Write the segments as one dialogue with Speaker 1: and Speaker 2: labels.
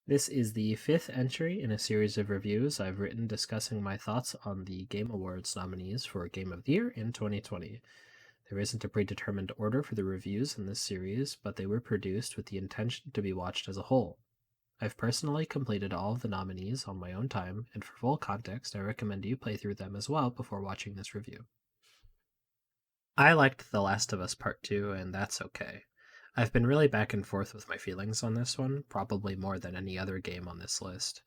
Speaker 1: This is the fifth entry in a series of reviews I've written discussing my thoughts on the Game Awards nominees for Game of the Year in 2020. There isn't a predetermined order for the reviews in this series, but they were produced with the intention to be watched as a whole. I've personally completed all of the nominees on my own time, and for full context, I recommend you play through them as well before watching this review. I liked The Last of Us Part 2, and that's okay. I've been really back and forth with my feelings on this one, probably more than any other game on this list.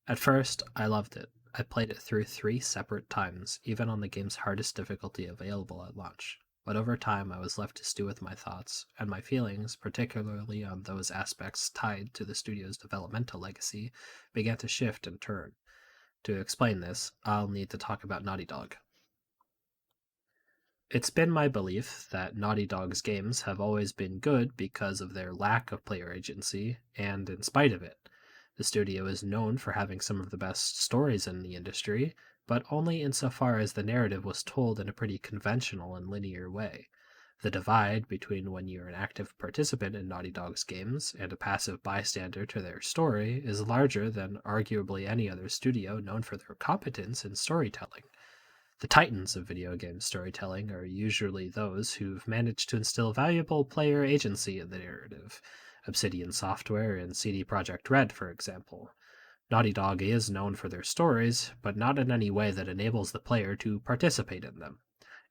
Speaker 1: At first, I loved it. I played it through 3 separate times, even on the game's hardest difficulty available at launch. But over time, I was left to stew with my thoughts, and my feelings, particularly on those aspects tied to the studio's developmental legacy, began to shift and turn. To explain this, I'll need to talk about Naughty Dog. It's been my belief that Naughty Dog's games have always been good because of their lack of player agency, and in spite of it. The studio is known for having some of the best stories in the industry, but only insofar as the narrative was told in a pretty conventional and linear way. The divide between when you're an active participant in Naughty Dog's games and a passive bystander to their story is larger than arguably any other studio known for their competence in storytelling. The titans of video game storytelling are usually those who've managed to instill valuable player agency in the narrative. Obsidian Software and CD Projekt Red, for example. Naughty Dog is known for their stories, but not in any way that enables the player to participate in them.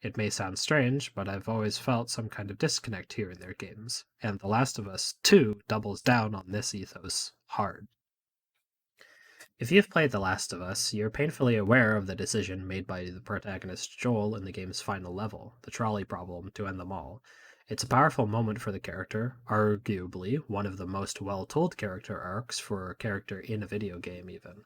Speaker 1: It may sound strange, but I've always felt some kind of disconnect here in their games, and The Last of Us 2 doubles down on this ethos hard. If you've played The Last of Us, you're painfully aware of the decision made by the protagonist Joel in the game's final level, the trolley problem, to end them all. It's a powerful moment for the character, arguably one of the most well told character arcs for a character in a video game, even.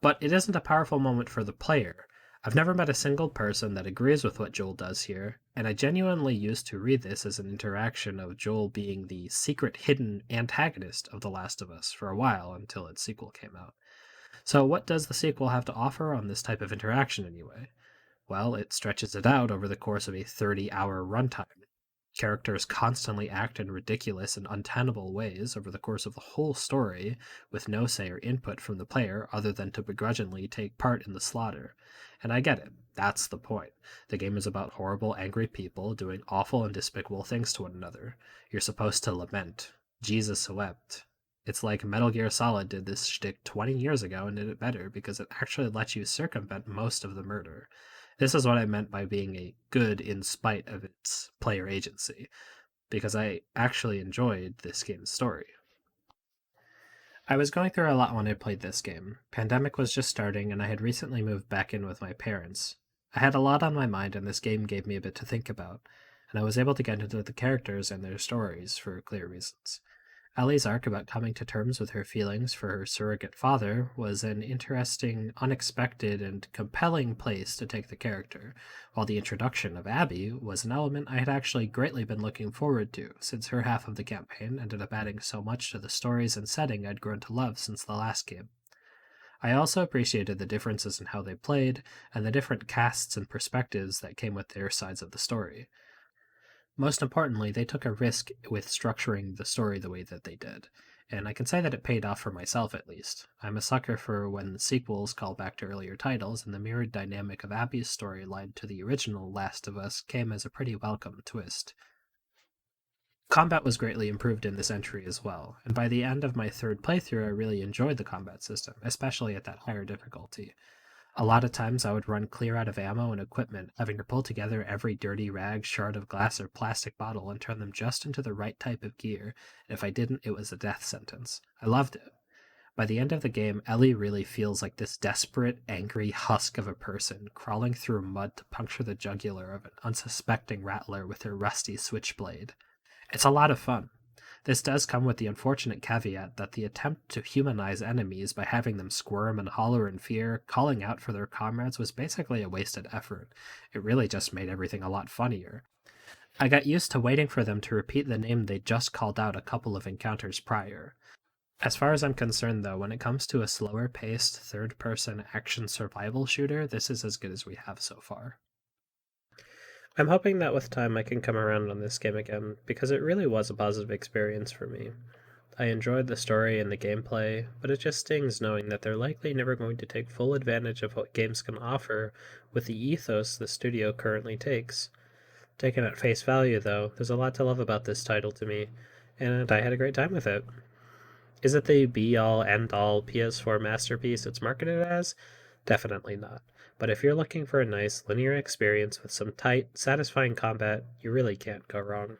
Speaker 1: But it isn't a powerful moment for the player. I've never met a single person that agrees with what Joel does here, and I genuinely used to read this as an interaction of Joel being the secret hidden antagonist of The Last of Us for a while until its sequel came out. So, what does the sequel have to offer on this type of interaction anyway? Well, it stretches it out over the course of a 30-hour runtime. Characters constantly act in ridiculous and untenable ways over the course of the whole story, with no say or input from the player other than to begrudgingly take part in the slaughter. And I get it. That's the point. The game is about horrible, angry people doing awful and despicable things to one another. You're supposed to lament. Jesus wept. It's like Metal Gear Solid did this shtick 20 years ago and did it better because it actually lets you circumvent most of the murder. This is what I meant by being a good in spite of its player agency, because I actually enjoyed this game's story. I was going through a lot when I played this game. Pandemic was just starting, and I had recently moved back in with my parents. I had a lot on my mind, and this game gave me a bit to think about, and I was able to get into the characters and their stories for clear reasons. Ellie's arc about coming to terms with her feelings for her surrogate father was an interesting, unexpected, and compelling place to take the character, while the introduction of Abby was an element I had actually greatly been looking forward to, since her half of the campaign ended up adding so much to the stories and setting I'd grown to love since the last game. I also appreciated the differences in how they played, and the different casts and perspectives that came with their sides of the story. Most importantly, they took a risk with structuring the story the way that they did, and I can say that it paid off for myself at least. I'm a sucker for when sequels call back to earlier titles, and the mirrored dynamic of Abby's storyline to the original Last of Us came as a pretty welcome twist. Combat was greatly improved in this entry as well, and by the end of my third playthrough, I really enjoyed the combat system, especially at that higher difficulty. A lot of times I would run clear out of ammo and equipment, having to pull together every dirty rag, shard of glass, or plastic bottle and turn them just into the right type of gear, and if I didn't, it was a death sentence. I loved it. By the end of the game, Ellie really feels like this desperate, angry husk of a person, crawling through mud to puncture the jugular of an unsuspecting rattler with her rusty switchblade. It's a lot of fun. This does come with the unfortunate caveat that the attempt to humanize enemies by having them squirm and holler in fear, calling out for their comrades, was basically a wasted effort. It really just made everything a lot funnier. I got used to waiting for them to repeat the name they just called out a couple of encounters prior. As far as I'm concerned, though, when it comes to a slower paced, third person action survival shooter, this is as good as we have so far. I'm hoping that with time I can come around on this game again, because it really was a positive experience for me. I enjoyed the story and the gameplay, but it just stings knowing that they're likely never going to take full advantage of what games can offer with the ethos the studio currently takes. Taken at face value, though, there's a lot to love about this title to me, and I had a great time with it. Is it the be all end all PS4 masterpiece it's marketed as? Definitely not. But if you're looking for a nice linear experience with some tight, satisfying combat, you really can't go wrong.